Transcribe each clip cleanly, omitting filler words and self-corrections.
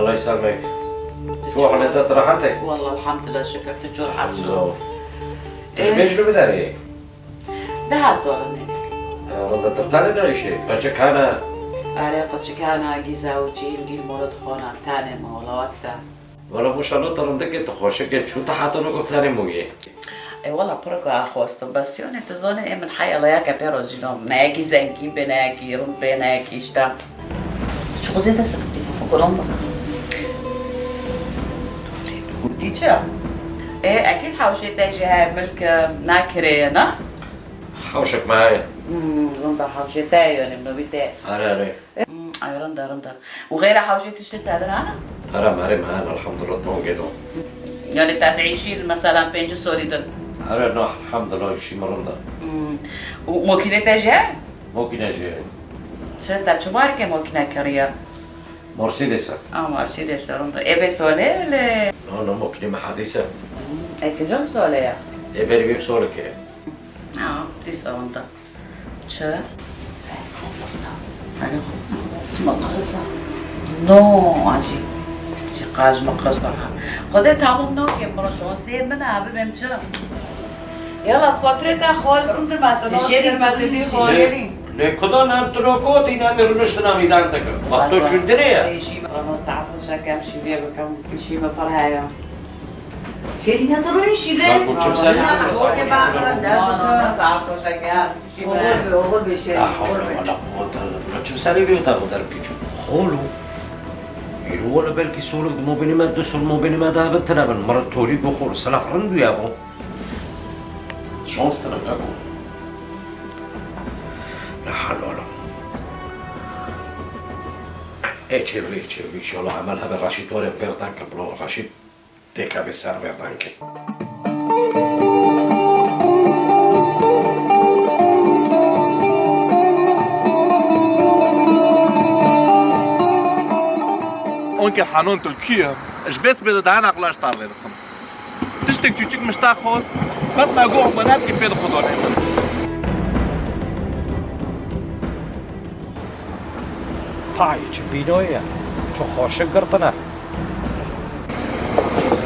الله يسلمك. شو حالتك راحتك؟ والله الحمد لله شكرا تجور حالته. ايش بيجلو بداري؟ ده حصلني. والله تبتاني داري شيء. بچه كانا. علاقة كانا جيزا وجيل جيل مولد خانه تاني ما ولا وقتها. والله ما شاء الله ترندك تخوشك شو تحاتنو قبتاني موجي. اي والله بركو اخوستم بس يوني تظني ايه من حي الله ياك بيرو جيلوم ناكي زنكي بناكي رب بناكي اشتا. شو زيت سكتي فقرهم بك. ديتشا. ايه اكيد حوشي تاجي هاي ملك ناكرينا. حوشك معايا. رندا حوشي تاي يعني منو بيتاي. أري. اي رندا. وغيرها حوشي تشتري هذا انا؟ أري معانا الحمد لله موجودون. يعني تعيشين مثلا بينج سوليدن. أري نح الحمد لله شيء مرندا. وممكن تاجي؟ ممكن أجي. شو ماركة ممكن كريا؟ مرسيدس. مرسيدس رندا. ايه سولي ولا؟ لا ممكن ما حديثة. ايه في جون سولي. ايه بري بيب سولك. تيس رندا. شو؟ أنا اسمه قرصة. نو عجيب. شقاج مقرصة. خدت همون نو كم مرة شو سير منها بمشى. يلا بخاطرك خال انت ما تناشر ما تدي خالي. لكذا نام تلوكوتي نام يرنشت نام يدانتك. وقتو شو الدنيا؟ اي شيء انا ساعات شكام شيء بيكم كل شيء ما برهايا. شيء نضروني شيء لا كنت مسافر. انا ساعات شكام شيء هو بشيء. لا حول ولا قوة إلا بالله. كنت مسافر في وتاخذ دربيجو. خولو. يلو ولا بالك سولك مو بيني ما دسول مو بيني ما ده بنتنا بن مرة تولي بخور سلاف رندو يا أبو. شانس ترى يا أبو. لا حول ولا. إيه شيري إن شاء الله عملها بالرشيد ولا فيردانك بلو رشيد تيكا بالسر فيردانك. Onkel Hanon Türkiye, ich weiß bitte da nach Glas da reden. Tiştek küçük müştak host, bas ma go manat ki ped khudone. طايج بينويا شو خوش قرطنا.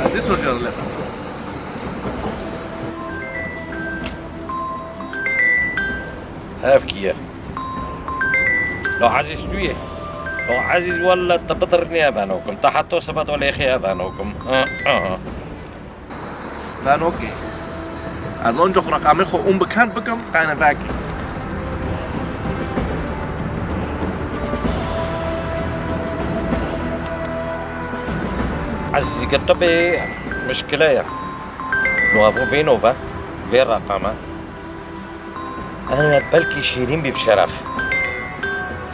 Hadi soruyorlar. هافكية. لو عزيز دويه. لو عزيز ولا تبطرني أبانوكم تحتو سبت ولا يخي أبانوكم. Dann okay. Also unjo raqami kho unbekannt bekommen, keine Werke. عزيز قطبي مشكلة يا. نوافو فينوفا في الرقمة. أنا بلكي شيرين بي بشرف.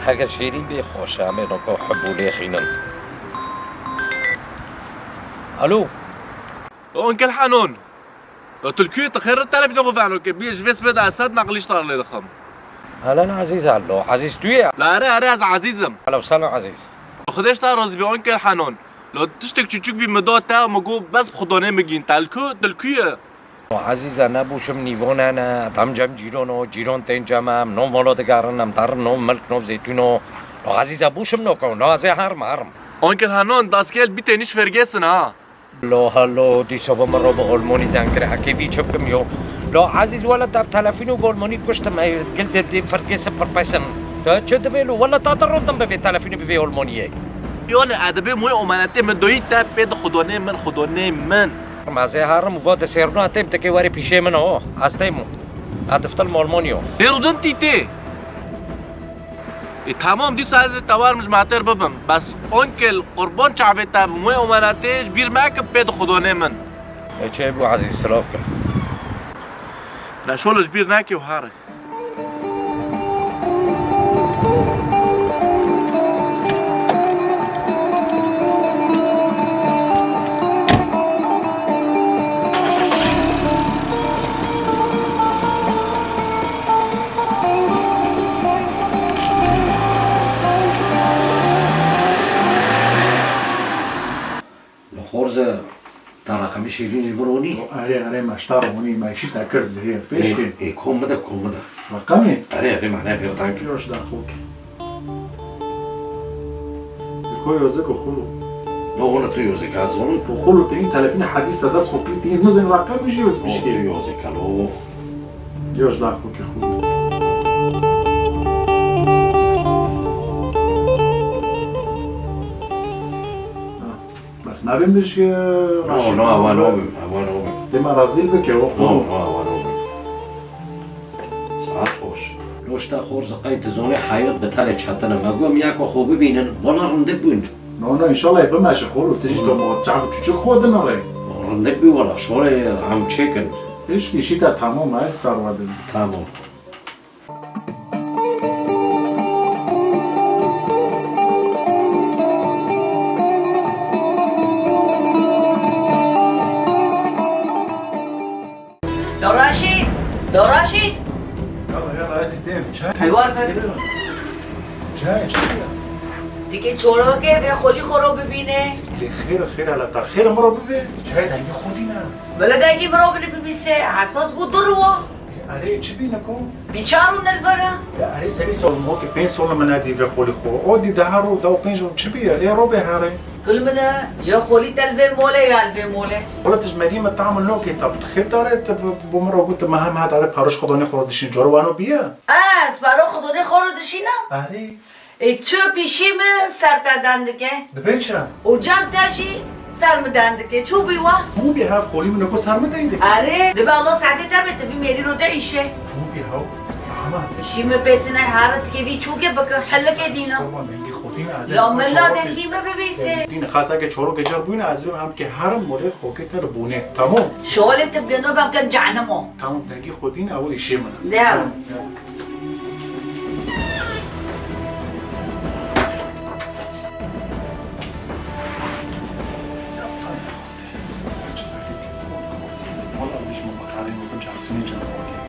حاجة شيرين بي خوش عمينو كو حبو لي خينن. ألو. Onkel Hanon. Türkiye تخيرت تعرف نغو فانو كبير جفس بدا أسد نقليش طار لي دخم. هلا عزيز علو عزيز تويا. لا أري از عزيزم. هلا وسهلا عزيز. خدش تعرض بي Onkel Hanon. لو تشتك küçük bir مدة تا مگو بس خدانه مگین تلکیه. عزيز أنا بوشم نيفون أنا تام جام جيرونو جيرون تين جامام نو مولود كارنام تار نو ملك نو زيتونو. عزيز بوشم نو كون لا زي هرم. Onkel Hanon das Geld bitte nicht vergessen ha. لو هلو دي سوبر مرة بقولموني دانكر حكيفي شبكم يو. لو عزيز ولا تاب تلفينو بقولموني كشتم قلت دي فرق سبر بايسن. شو تبيلو ولا تاترودم بفي تلفينو بفي هولمونيه. یون ادبی موی امانتی من دویی تا پید خدانه من ما زي هرم وفاد سيرنو هتم تكي واري بيشي من هو هستيمو هتفتل مولمونيو. دیرودن تیته. تمام دی ساز توار مش معتر ببم بس اونکل قربان شعبی تا موی امانتیش بیر ماک پید خدانه من. چه ابو عزيز سلافك. نشولش بیر ناکی و هاره. خورزه ترى كمش يجي بروني. أري ما اشتروني ما يشيت أكل زهير بيش كده. إيه كم مدة. رقمي. أري معناه في طانك. كيلوش ده أخوك. كوي وزك خلو. לא נתנו יוזיקה הזון. وخلو تين تلفين حديث داس وقلي تين نزل رقم يجي بس مشكلة יוזיקה, לא... يوش لاخو كخو بس نبي مش לא, לא, אבל לא. دم رازيل بك يا לא, خلو לא, אבל לא. ساعت خوش. לא שאתה חור זכאי תזוני חיות בתלת שתנה מגום יעקו חו בבינן, לא נרנדה בוין. نو ان شاء الله يبقى ماشي خلو تجي تو تعرف تشوف خودنا راي نرنده بي ولا شوله عم تشيكن. ايش في شيء تمام ما يستار ودن تمام. دو راشد دو راشد يلا يلا عايز تنام شاي حوار فکر شاي دیگه چورا که به خلی خورو ببینه خير على تاخير مره ببي شاي ده خودينا بلدگی برو ببینه اساس بود درو اري تشبينكو بیچارو نلبره اري سري سول مو كي بين سول منادي في خولي خو اودي دهارو داو بينجو تشبي اري روبي هاري کل منه یا خلی تلوه موله یا الوه موله ولا تجمري ما تعمل نوكي طب تخير داري بمره قلت ما هم هاد على باروش خدوني خودشين جوروانو بيا از برا خودونه خورو دشینم اري چه پیشیم سر دندگه دبيتشرا و جمع تاشی سر مدندگه چو بیوا مو بيها خولي منكو صار مدايدك اره دبا الله سعده تبت بی میری رو دعیشه شو بيها ماما پیشیم بیتنه حارت که وی چوکه بکر حلقه دینا طبعا دنگي خودينا عزيز لا ملا دنگی ببیسه دين خاصة که چورو گجر بوين عزيز هم که هرم موله خوكي تر بونه تمام شغل تبدنو بمکن جعنمو تمام دنگي خودين اول شيء من نعم.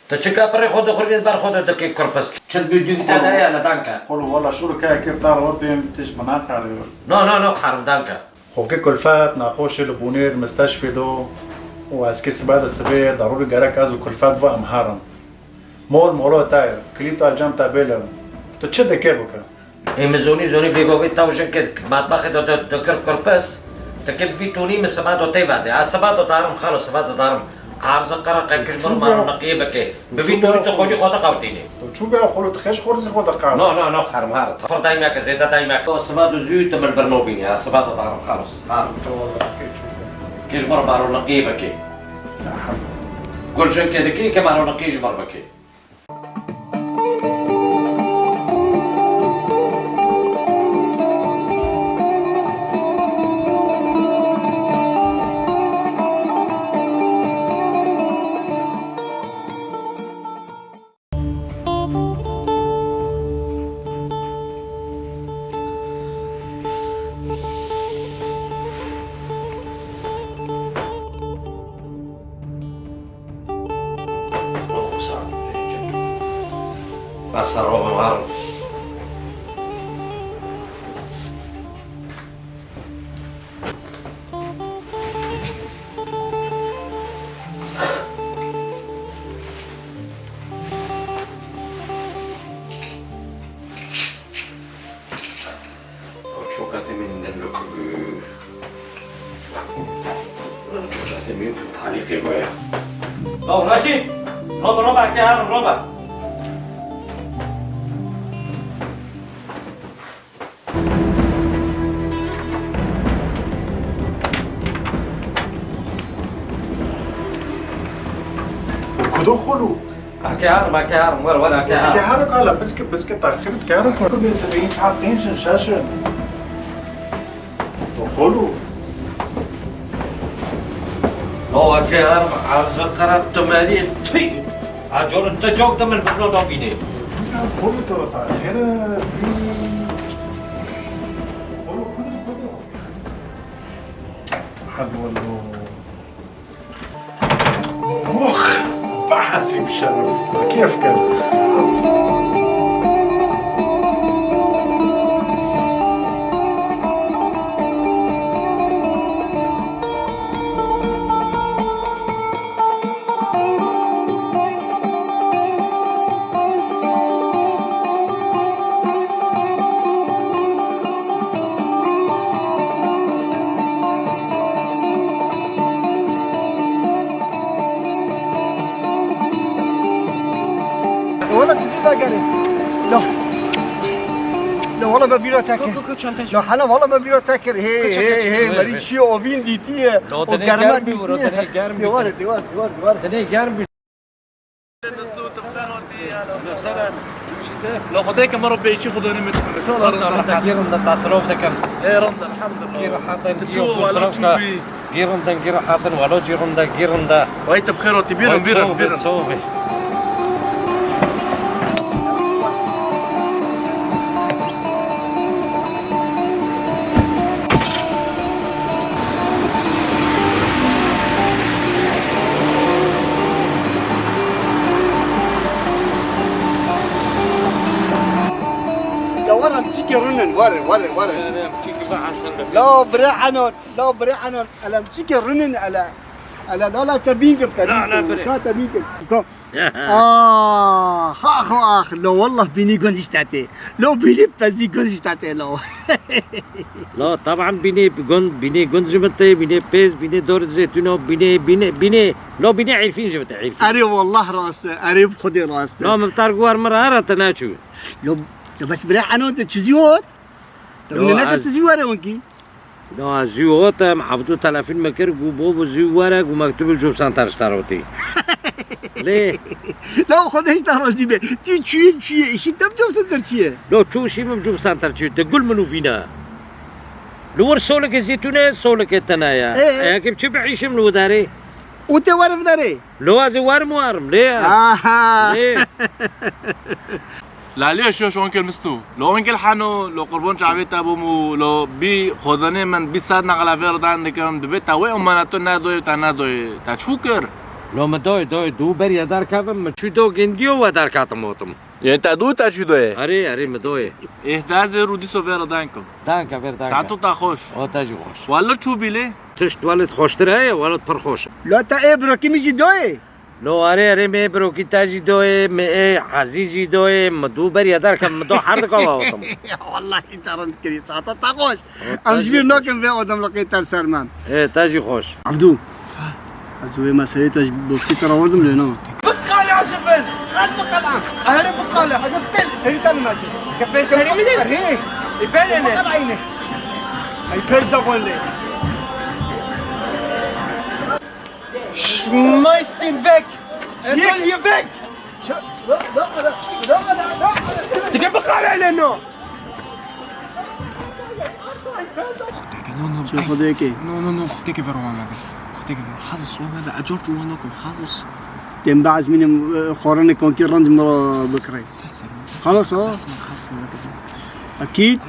تا چه کپری خود خوردید بر خود دکی کرپس. چند بیدی تدایی انا دانکا. خلو والله شو ركاية كيف دار ربي تش مناخر نه خرم دانکا. خوكي كلفات ناقوش البونير مستشفى دو واسكيس بعد السبيع ضروري جارك ازو كلفات و امهارم مول مولو تاير كليتو الجام تابيلر تشد كيبك این زونی بیگوی تاوجن که مطبخ دکر کرپس. تکل فی تونی مسمات و تیواده. اسمات دارم خلاص اسمات دارم. عرض قرقه کشور ما نقیه بکی. ببین تو خودی خود قاوتینی. تو شو بيا خلو تخش خورز خود قاعد نه خرم هارت. خور دایما که زیاده دایما که اسمات زیوت من فرنوبینی. اسمات دارم خلاص. کشور ما رو نقیه بکی. گرجن که دکی که ما رو نقیه جبر بکی. بس رو بمار. شوكاتي من دلوك. شوكاتي من تعليقي ويا. أو رشيد. ربع كهار ربع. دخلوا كهار ولا كهار كهارك هلا بس تأخرت كهارك كل 70 ساعة تنشن شاشن دخلوا هو كهار عاوز قرار تمارين تي عجور انت جوك من الفرنو دوبيني دخلوا ترى تأخير حد ولو بحسي بشرف كيف كان تزيد قالي لا لا والله ما بيرو تاكر لا حنا والله ما بيرو تاكر هي مريض شي اوبين ديتيه وقرمات ديتيه ديوار لو خديك مرة بيشي خدوني متر شو رندا جيرندا تصرف دكان ايه رندا الحمد لله جير حاطن شو ولا شو بي جيرندا حاطن ولا جيرندا وانت بخير وتي بيرن صوبي ورا متيكي رنن ورا لا بريحانون على متيكي رنن على لا تبينكم لا تبينكم اخ لو والله بيني جونزي تاعتي لو بيني بتزي جونزي تاعتي لو لا طبعا بيني جون جبتي بيني بيز بيني دور زيتونو بيني لو بيني عارفين جبتي عارفين اري والله راس اري بخدي راس لا مبتارقوار مرة تناشو لو بس بريحانون تشزيوت لو نقدر تزيوره ونكي لا زيوت محافظو 30 مكر بوفو زيوره ومكتوب الجوب سانتر اشتروتي ليه؟ لا خدش تهرزي بي تي ايش انت بجوب سنتر تشي لو تشو شي بجوب سانتر تشي تقول منو فينا لور سولك الزيتونه سولك التنايا ايه كيف تبعيش من وداري وانت وارف داري لو ازي وارم ليه؟ ليه؟ لا ليش شو انكل مستو لو انكل حانو لو قربون شعبيت ابومو لو بي خدني من بي سادنا على فيرد عندك دبيتا وي اماناتو نادوي تا شوكر لو ما دوي دو بريا دار كافم ما تشو دو جنديو ودار كاتموتم يعني تا دو تا شو دوي اري ما دوي اهداز رودي سو فيرد عندكم دانكا فير دانكا ساعتو تا خوش او تاجي خوش ولا شو بيلي تشت ولد خوشتر هي ولد فرخوش لا تا ابرو كي ميجي دوي لو اري مي برو كي تاجي دوي مي عزيزي دوي مدو بريا دار كم مدو حرك وطم والله انت رنت كري ساعتو تا خوش ام جبير نوكم في قدام لقيت سلمان ايه تاجي خوش عبدو ازوي ما سريتش بوكي ترى وردم لهنا بقالي عشفل خلاص بقالة انا بقالة عشفل سريت انا ماشي كفيل سري مني هي يبان انا بقال عيني هي بيزا ولا شمايستين فيك يسال هي فيك لا تجيب بقالة علينا شوف خديكي نو خديكي فيرو ما خلص وانا اجرت وانكم خلص تنبعز من خوراني كونكي رنز مرة بكري خلاص اكيد